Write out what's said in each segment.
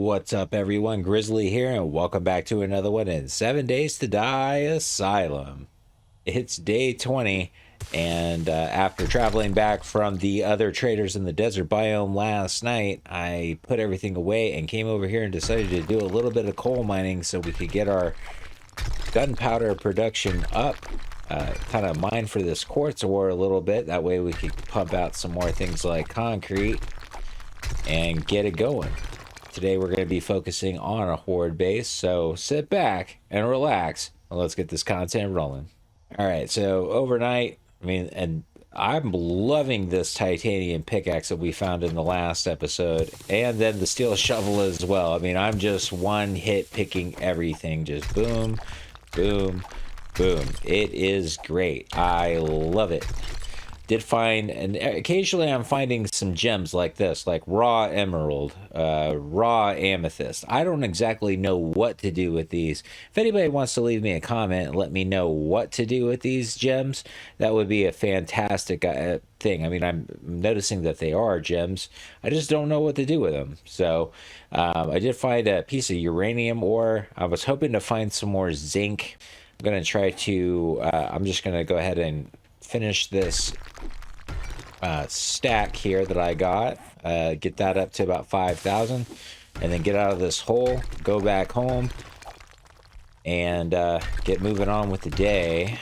What's up, everyone? Grizzly here, and welcome back to another one in 7 Days to Die Asylum. It's day 20, and after traveling back from the other traders in the desert biome last night, I put everything away and came over here and decided to do a little bit of coal mining so we could get our gunpowder production up. Kind of mine for this quartz ore a little bit. That way we could pump out some more things like concrete and get it going. Today we're going to be focusing on a Horde base, so sit back and relax and let's get this content rolling. Alright, so overnight, and I'm loving this titanium pickaxe that we found in the last episode, and then the steel shovel as well. I'm just one hit picking everything, just boom, boom, boom. It is great. I love it. Did find, and occasionally I'm finding some gems like this, like raw emerald, raw amethyst. I don't exactly know what to do with these. If anybody wants to leave me a comment and let me know what to do with these gems, that would be a fantastic thing. I'm noticing that they are gems. I just don't know what to do with them. So I did find a piece of uranium ore. I was hoping to find some more zinc. I'm going to try to, I'm just going to go ahead and finish this stack here that I got, get that up to about 5,000, and then get out of this hole, go back home, and get moving on with the day.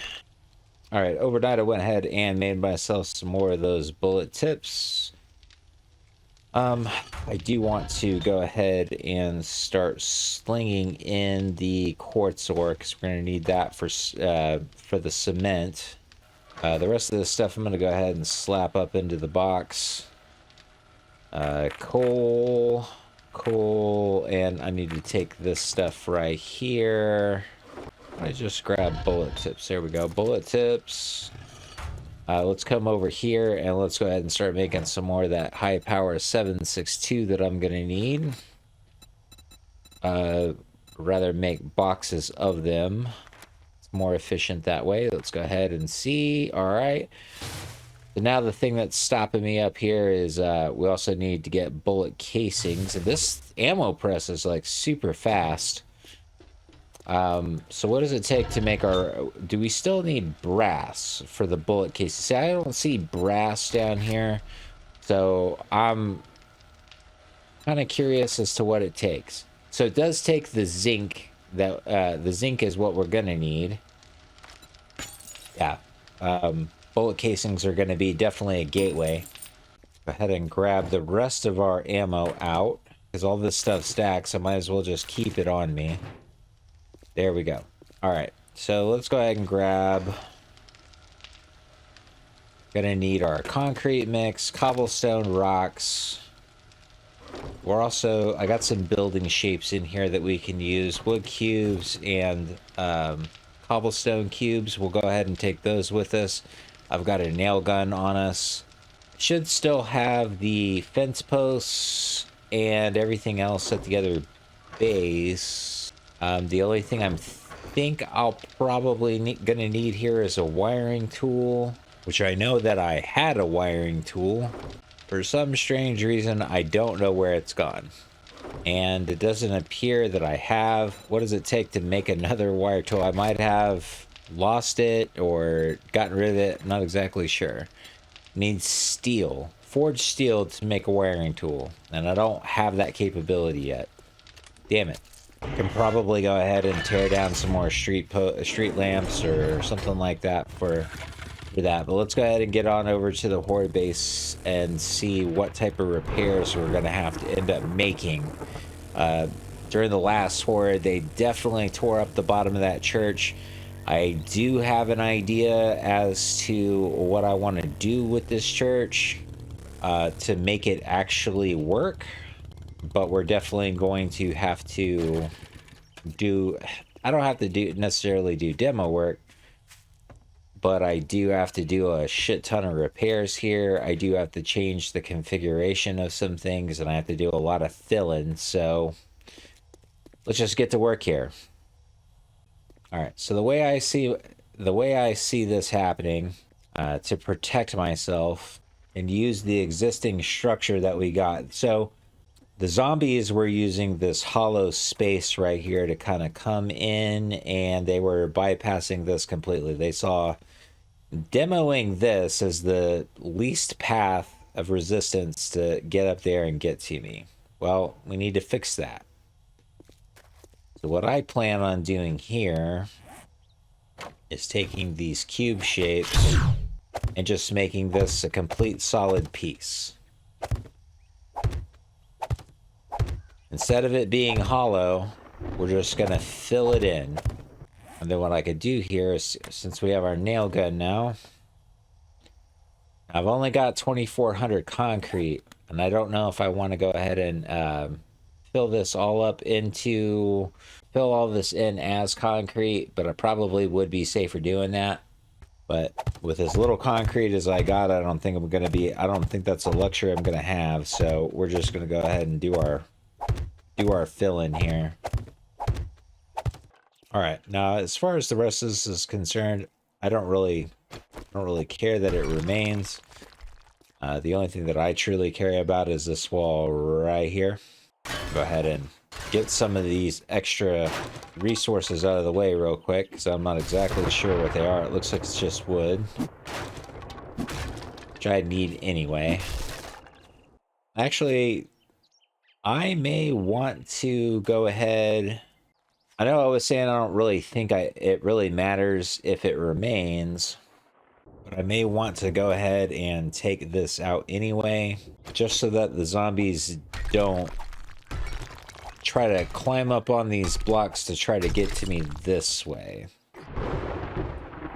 All right, overnight I went ahead and made myself some more of those bullet tips. I do want to go ahead and start slinging in the quartz ore because we're going to need that for the cement. The rest of this stuff I'm going to go ahead and slap up into the box. Coal, and I need to take this stuff right here. I just grab bullet tips. There we go, bullet tips. Let's come over here and let's go ahead and start making some more of that high power 762 that I'm going to need. Rather make boxes of them. More efficient that way. Let's go ahead and see. All right, so now the thing that's stopping me up here is we also need to get bullet casings, and this ammo press is like super fast. So what does it take to make our, do we still need brass for the bullet cases? See, I don't see brass down here, so I'm kind of curious as to what it takes. So it does take the zinc. That the zinc is what we're gonna need. Yeah, bullet casings are gonna be definitely a gateway. Go ahead and grab the rest of our ammo out because all this stuff stacks. I might as well just keep it on me. There we go. All right, so let's go ahead and grab. Gonna need our concrete mix, cobblestone, rocks. We're also, I got some building shapes in here that we can use, wood cubes and cobblestone cubes. We'll go ahead and take those with us. I've got a nail gun on us. Should still have the fence posts and everything else set together base. The only thing I think I'll probably gonna need here is a wiring tool, which I know that I had a wiring tool. For some strange reason, I don't know where it's gone. And it doesn't appear that I have. What does it take to make another wire tool? I might have lost it or gotten rid of it. Not exactly sure. Needs steel. Forged steel to make a wiring tool. And I don't have that capability yet. Damn it. Can probably go ahead and tear down some more street lamps or something like that for that, but let's go ahead and get on over to the Horde base and see what type of repairs we're going to have to end up making. During the last Horde, they definitely tore up the bottom of that church. I do have an idea as to what I want to do with this church to make it actually work, but we're definitely going to have to do, I don't have to necessarily do demo work, but I do have to do a shit ton of repairs here. I do have to change the configuration of some things, and I have to do a lot of filling. So let's just get to work here. All right. So the way I see this happening, to protect myself and use the existing structure that we got. So the zombies were using this hollow space right here to kind of come in, and they were bypassing this completely. They saw demoing this as the least path of resistance to get up there and get to me. Well, we need to fix that. So what I plan on doing here is taking these cube shapes and just making this a complete solid piece. Instead of it being hollow, we're just gonna fill it in. And then what I could do here is, since we have our nail gun now, I've only got 2,400 concrete, and I don't know if I want to go ahead and fill all this in as concrete, but I probably would be safer doing that. But with as little concrete as I got, I don't think that's a luxury I'm gonna have. So we're just gonna go ahead and do our fill in here. All right, now as far as the rest of this is concerned, I don't really care that it remains. The only thing that I truly care about is this wall right here. Go ahead and get some of these extra resources out of the way real quick, because I'm not exactly sure what they are. It looks like it's just wood, which I need anyway. Actually, I may want to go ahead. I know I was saying I don't really think it really matters if it remains, but I may want to go ahead and take this out anyway, just so that the zombies don't try to climb up on these blocks to try to get to me this way.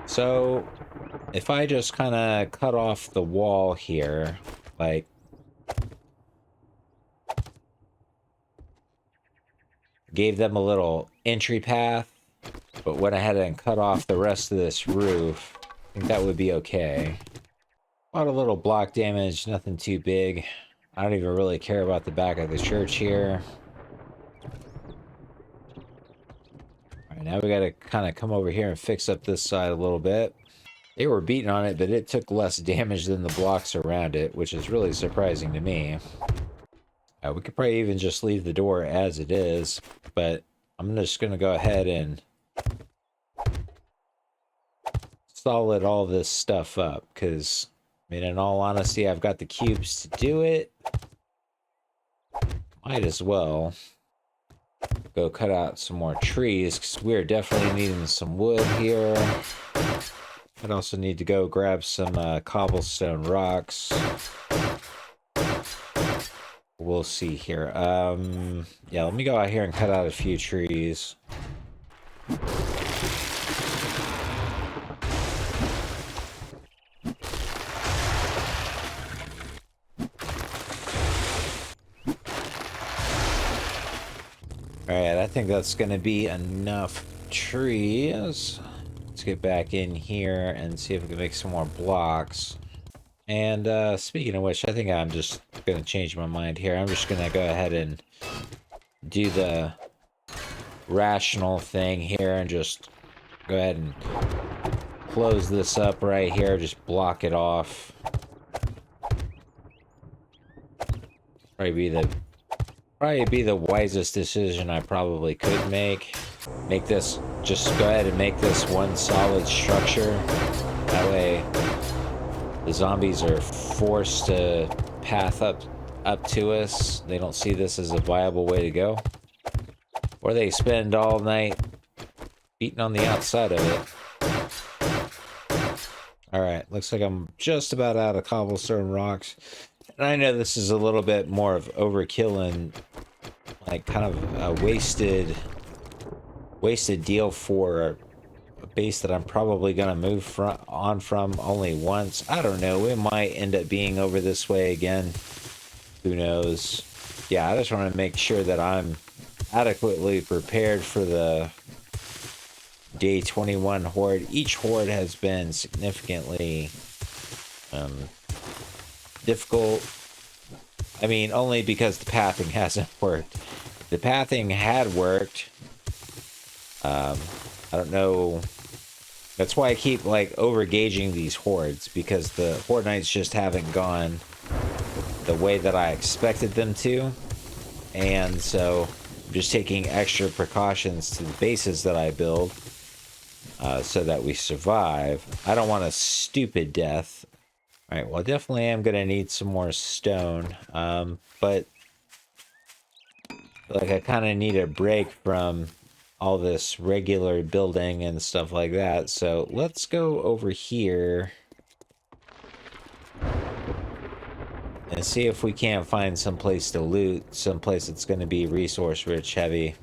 So if I just kind of cut off the wall here, like gave them a little entry path, but went ahead and cut off the rest of this roof, I think that would be okay. About a little block damage, nothing too big. I don't even really care about the back of the church here. Alright, now we gotta kind of come over here and fix up this side a little bit. They were beating on it, but it took less damage than the blocks around it, which is really surprising to me. We could probably even just leave the door as it is, but I'm just gonna go ahead and solid all this stuff up, because I mean, in all honesty, I've got the cubes to do it. Might as well go cut out some more trees, because we're definitely needing some wood here. I'd also need to go grab some cobblestone rocks. We'll see here. Yeah, let me go out here and cut out a few trees. Alright, I think that's going to be enough trees. Let's get back in here and see if we can make some more blocks. And speaking of which, I think I'm just going to change my mind here. I'm just going to go ahead and do the rational thing here and just go ahead and close this up right here. Just block it off. Probably be the wisest decision I probably could make. Just go ahead and make this one solid structure. That way the zombies are forced to path up to us. They don't see this as a viable way to go. Or they spend all night beating on the outside of it. Alright, looks like I'm just about out of cobblestone rocks. And I know this is a little bit more of overkill and like kind of a wasted deal for a base that I'm probably gonna move from only once. I don't know. It might end up being over this way again. Who knows? Yeah, I just want to make sure that I'm adequately prepared for the day 21 horde. Each horde has been significantly difficult. I mean, only because the pathing hasn't worked. If the pathing had worked, I don't know. That's why I keep like overgauging these hordes, because the horde nights just haven't gone the way that I expected them to. and so I'm just taking extra precautions to the bases that I build so that we survive. I don't want a stupid death. All right, well, definitely am going to need some more stone, but like I kind of need a break from all this regular building and stuff like that. So let's go over here and see if we can't find some place to loot, some place that's going to be resource rich heavy,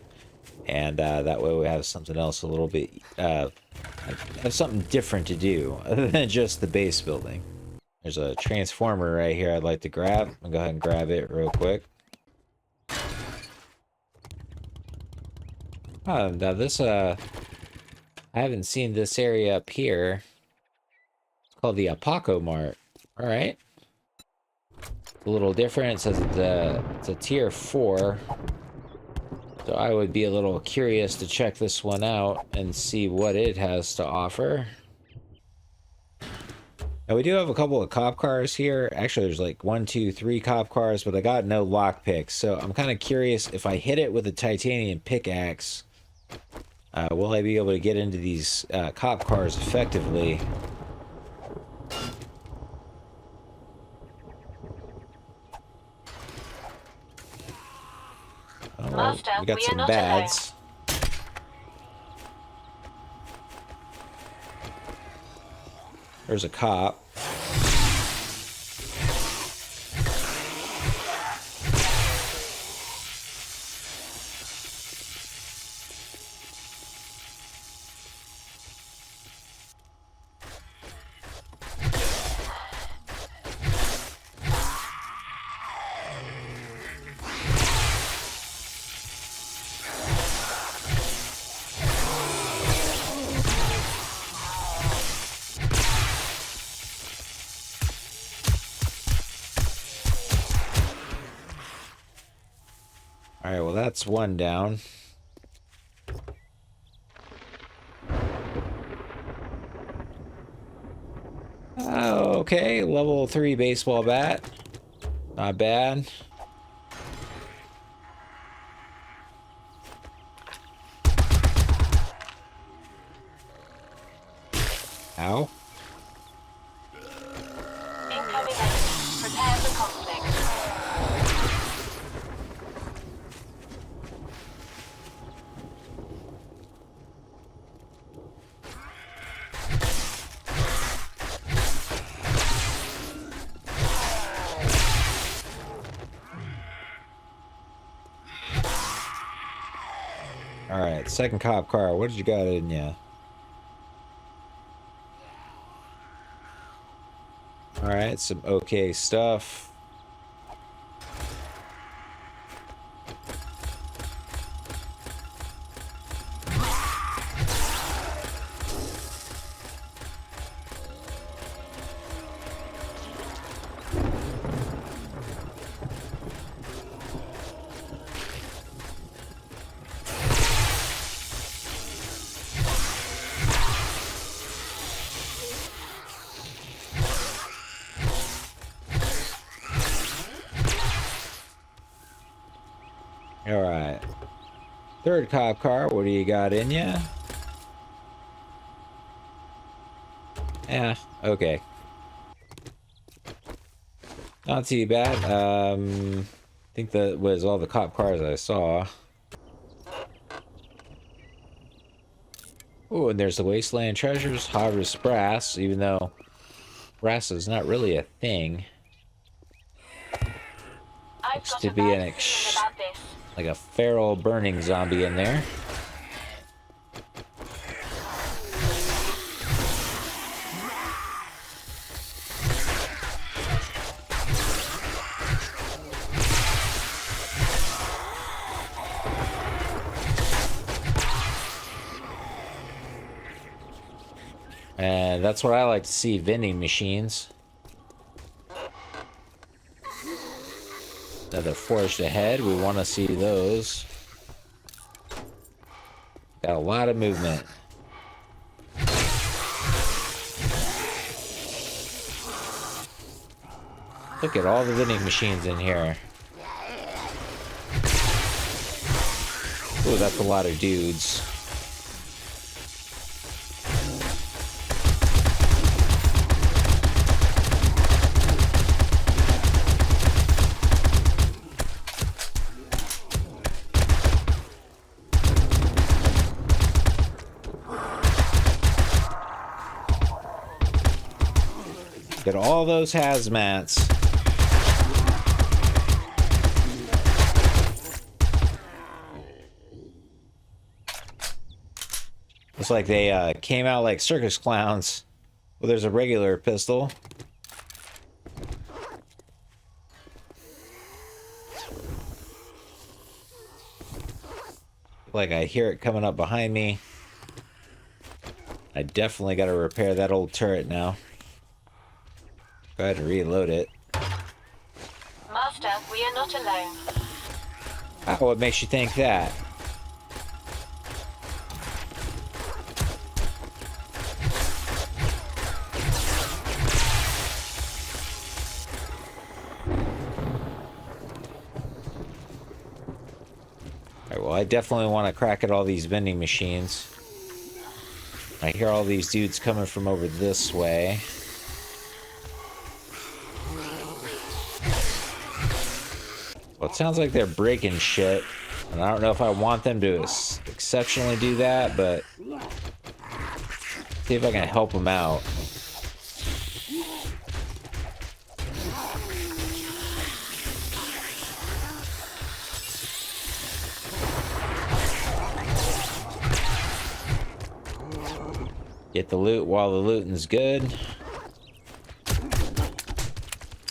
and that way we have something else a little bit have something different to do other than just the base building. There's a transformer right here I'd like to grab. I'll go ahead and grab it real quick. Oh, now this I haven't seen this area up here. It's called the Apocomart. All right. A little different. It says it's a tier 4. So I would be a little curious to check this one out and see what it has to offer. Now we do have a couple of cop cars here. Actually, there's like 1, 2, 3 cop cars, but I got no lockpicks. So I'm kind of curious if I hit it with a titanium pickaxe, will I be able to get into these cop cars effectively? Oh, well, we got some bads. There's a cop. Alright, well that's one down. Okay, level 3 baseball bat. Not bad. Ow. Incoming enemy. Prepare for conflict. Alright, second cop car. What did you got in ya? Alright, some okay stuff. Alright. Third cop car, what do you got in ya? Yeah, okay. Not too bad. I think that was all the cop cars I saw. Oh, and there's the Wasteland Treasures, Harvest Brass, even though brass is not really a thing. Looks to be an like a feral burning zombie in there. And that's what I like to see, vending machines. Another forged ahead, we want to see those. Got a lot of movement. Look at all the vending machines in here. Oh, that's a lot of dudes. Get all those hazmats. Looks like they came out like circus clowns. Well, there's a regular pistol. Like I hear it coming up behind me. I definitely got to repair that old turret now. Go ahead and reload it. Master, we are not alone. Oh, what makes you think that? Alright, well, I definitely want to crack at all these vending machines. I hear all these dudes coming from over this way. Well, it sounds like they're breaking shit, and I don't know if I want them to exceptionally do that, but see if I can help them out. Get the loot while the looting's good.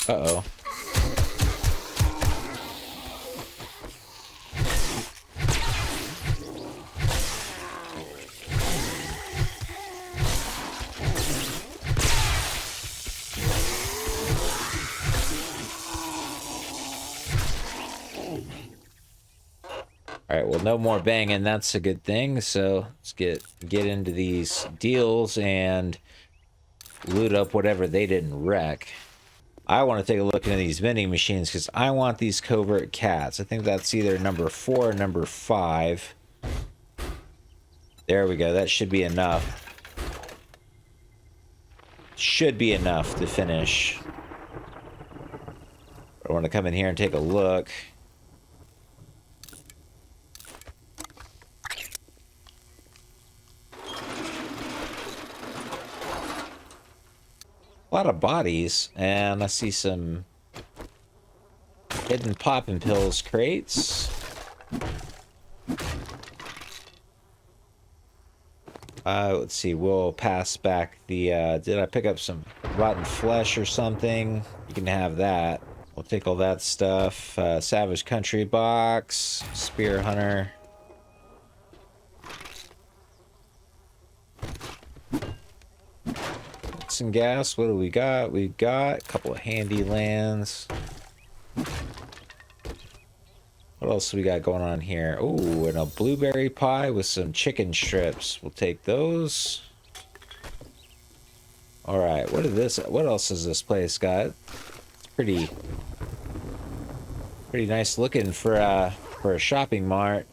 Uh-oh. Alright, well, no more banging. That's a good thing. So let's get into these deals and loot up whatever they didn't wreck. I want to take a look into these vending machines because I want these covert cats. I think that's either number 4 or number 5. There we go. That should be enough. Should be enough to finish. I want to come in here and take a look. A lot of bodies, and I see some hidden popping pills crates. Let's see, we'll pass back the, did I pick up some rotten flesh or something? You can have that. We'll take all that stuff. Savage Country box, Spear Hunter. Some gas. What do we got? We've got a couple of handy lands. What else we got going on here? Oh, and a blueberry pie with some chicken strips. We'll take those. All right. What else has this place got? It's pretty nice looking for a shopping mart.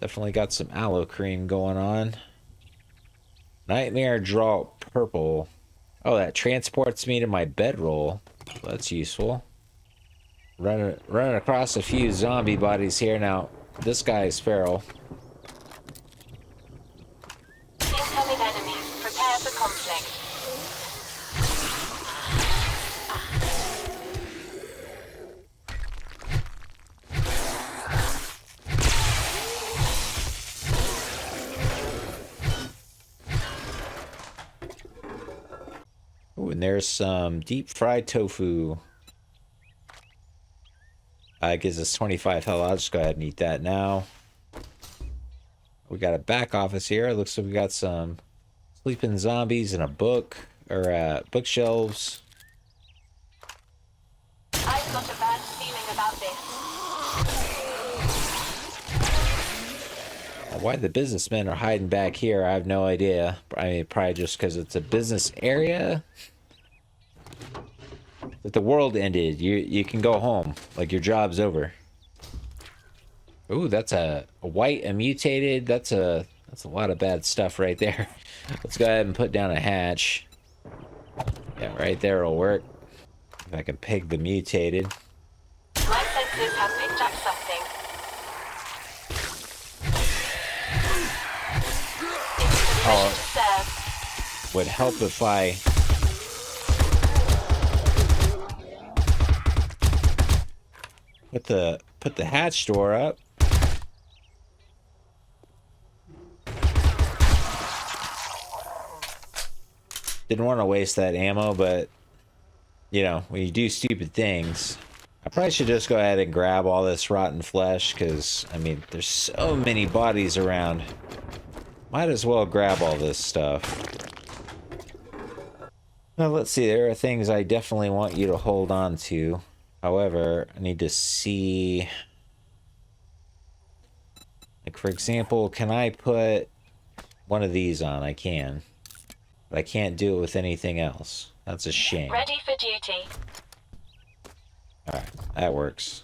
Definitely got some aloe cream going on. Nightmare Draw Purple. Oh, that transports me to my bedroll. So that's useful. Running across a few zombie bodies here. Now, this guy is feral. Incoming enemies. Prepare for conflict. Oh, and there's some deep fried tofu. It gives us 25 health. I'll just go ahead and eat that now. We got a back office here. It looks like we got some sleeping zombies and a book, or bookshelves. I've got a bad feeling about this. Why the businessmen are hiding back here, I have no idea. I mean, probably just because it's a business area. If the world ended, you can go home. Like, your job's over. Ooh, that's a white, a mutated. That's a lot of bad stuff right there. Let's go ahead and put down a hatch. Yeah, right there will work. If I can peg the mutated. My sensors have picked up something. Oh, Serve. would help if I put the hatch door up. Didn't want to waste that ammo, but you know, when you do stupid things, I probably should just go ahead and grab all this rotten flesh, because I mean, there's so many bodies around. Might as well grab all this stuff. Now, let's see, there are things I definitely want you to hold on to. However, I need to see... Like, for example, can I put one of these on? I can. But I can't do it with anything else. That's a shame. Ready for duty. Alright, that works.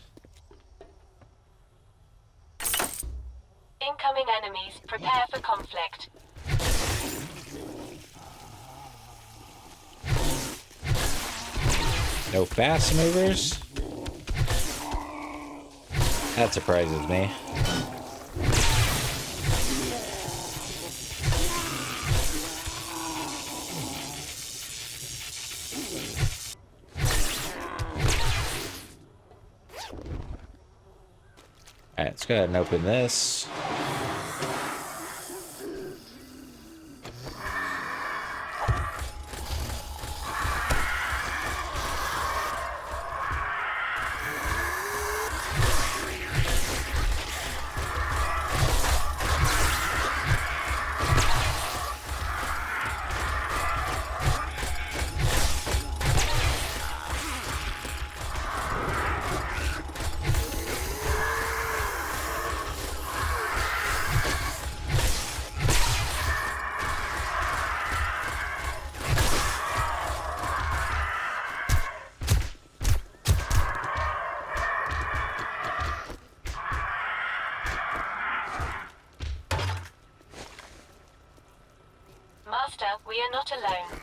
Incoming enemies. Prepare for conflict. No fast movers? That surprises me. Alright, let's go ahead and open this. Master, we are not alone.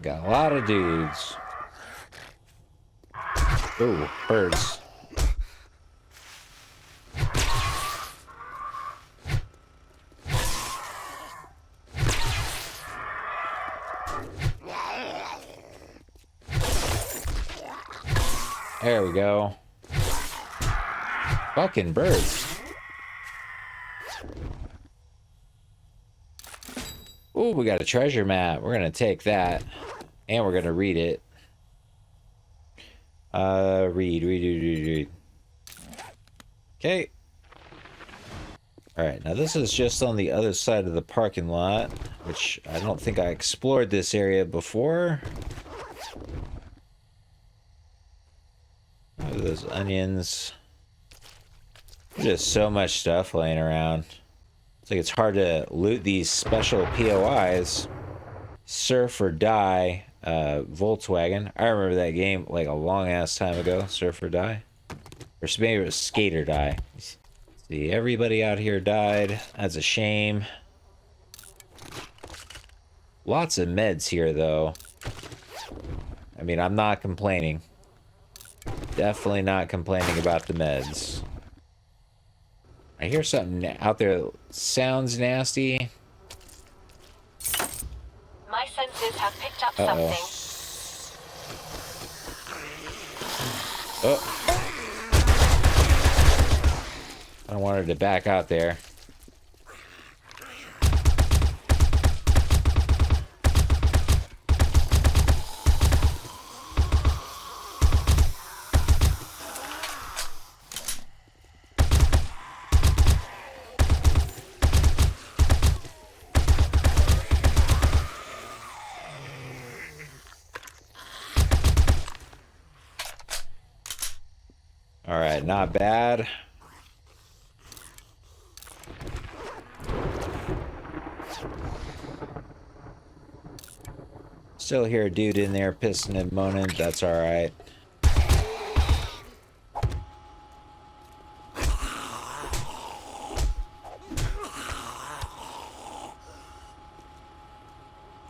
Got a lot of dudes. Ooh, birds. There we go. Fucking birds. Ooh, we got a treasure map. We're gonna take that. And we're gonna read it. Read. Okay. Alright, now this is just on the other side of the parking lot, which I don't think I explored this area before. Oh, those onions. There's just so much stuff laying around. It's like it's hard to loot these special POIs. Surf or Die, Volkswagen. I remember that game like a long ass time ago. Surf or Die. Or maybe it was Skate or Die. See, everybody out here died. That's a shame. Lots of meds here, though. I mean, I'm not complaining. Definitely not complaining about the meds. I hear something out there that sounds nasty. My sensors have picked up something. Oh. I wanted to back out there. Alright, not bad. Still hear a dude in there pissing and moaning. That's alright.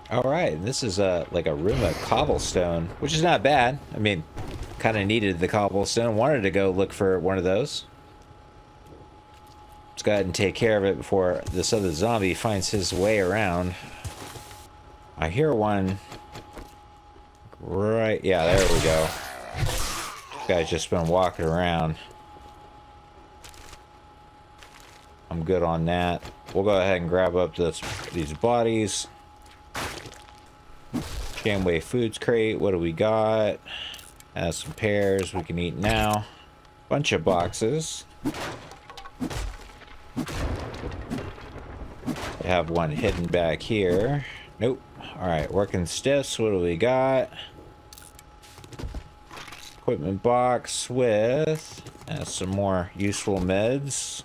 Alright, this is like a room of cobblestone, which is not bad. I mean, kind of needed the cobblestone. Wanted to go look for one of those. Let's go ahead and take care of it before this other zombie finds his way around. I hear one. Right, yeah, there we go. This guy's just been walking around. I'm good on that. We'll go ahead and grab up these bodies. Jamway Foods crate, what do we got? Has some pears we can eat now. Bunch of boxes. We have one hidden back here. Nope. Alright, working stiffs, what do we got? Equipment box with some more useful meds.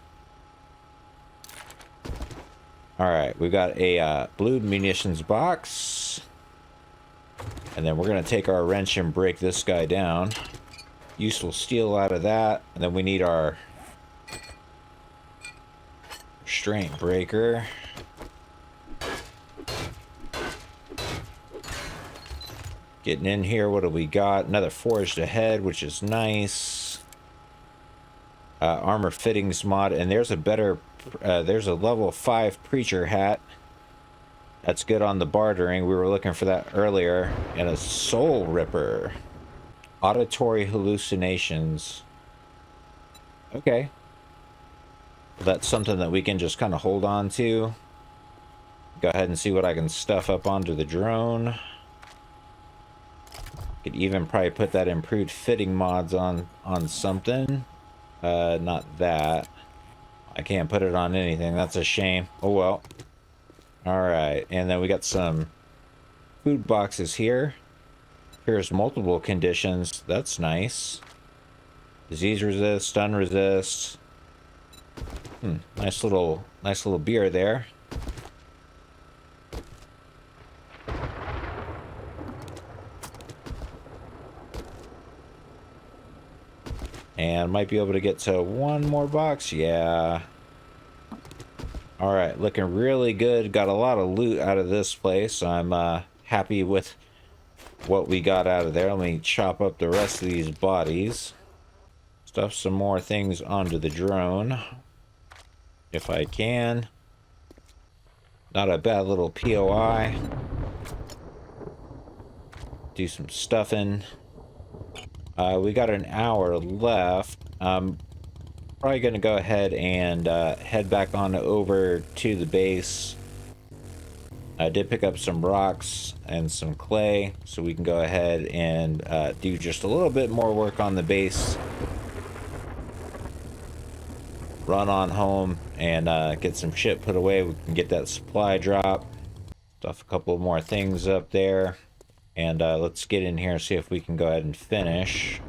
Alright, we got a blue munitions box. And then we're going to take our wrench and break this guy down. Useful steel out of that. And then we need our restraint breaker. Getting in here, what do we got? Another forged ahead, which is nice. Armor fittings mod. And there's a better... there's a level 5 preacher hat. That's good on the bartering. We were looking for that earlier. And a soul ripper. Auditory hallucinations. Okay. Well, that's something that we can just kind of hold on to. Go ahead and see what I can stuff up onto the drone. Could even probably put that improved fitting mods on something. Not that. I can't put it on anything. That's a shame. Oh well. Alright, and then we got some food boxes here. Here's multiple conditions. That's nice. Disease resist, stun resist. Nice little beer there. And might be able to get to one more box. Yeah. Alright, looking really good. Got a lot of loot out of this place. I'm happy with what we got out of there. Let me chop up the rest of these bodies. Stuff some more things onto the drone. If I can. Not a bad little POI. Do some stuffing. We got an hour left. Probably going to go ahead and head back on over to the base. I did pick up some rocks and some clay, so we can go ahead and do just a little bit more work on the base. Run on home and get some shit put away. We can get that supply drop. Stuff a couple more things up there. And let's get in here and see if we can go ahead and finish.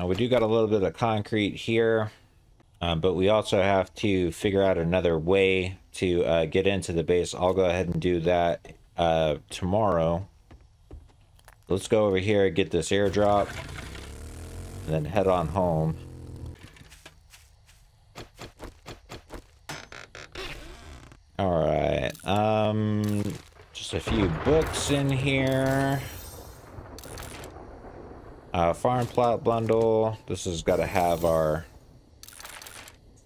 We do got a little bit of concrete here, but we also have to figure out another way to get into the base. I'll go ahead and do that tomorrow. Let's go over here, get this airdrop, and then head on home. Alright, just a few books in here. Farm plot bundle. This has got to have our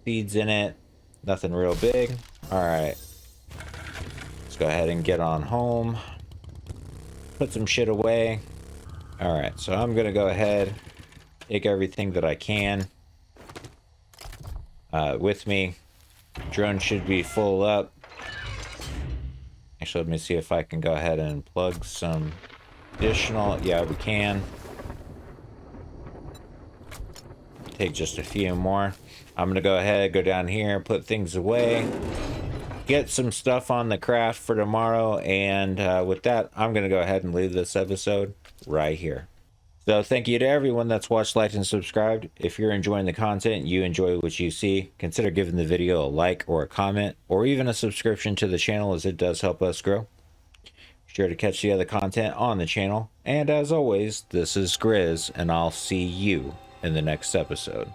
seeds in it. Nothing real big. Alright. Let's go ahead and get on home. Put some shit away. Alright, so I'm going to go ahead, take everything that I can with me. Drone should be full up. Actually, let me see if I can go ahead and plug some additional. Yeah, we can. Take just a few more. I'm gonna go ahead, go down here, put things away, get some stuff on the craft for tomorrow, and with that, I'm gonna go ahead and leave this episode right here. So thank you to everyone that's watched, liked, and subscribed. If you're enjoying the content, you enjoy what you see, consider giving the video a like or a comment, or even a subscription to the channel, as it does help us grow. Be sure to catch the other content on the channel. And as always, this is Grizz, and I'll see you in the next episode.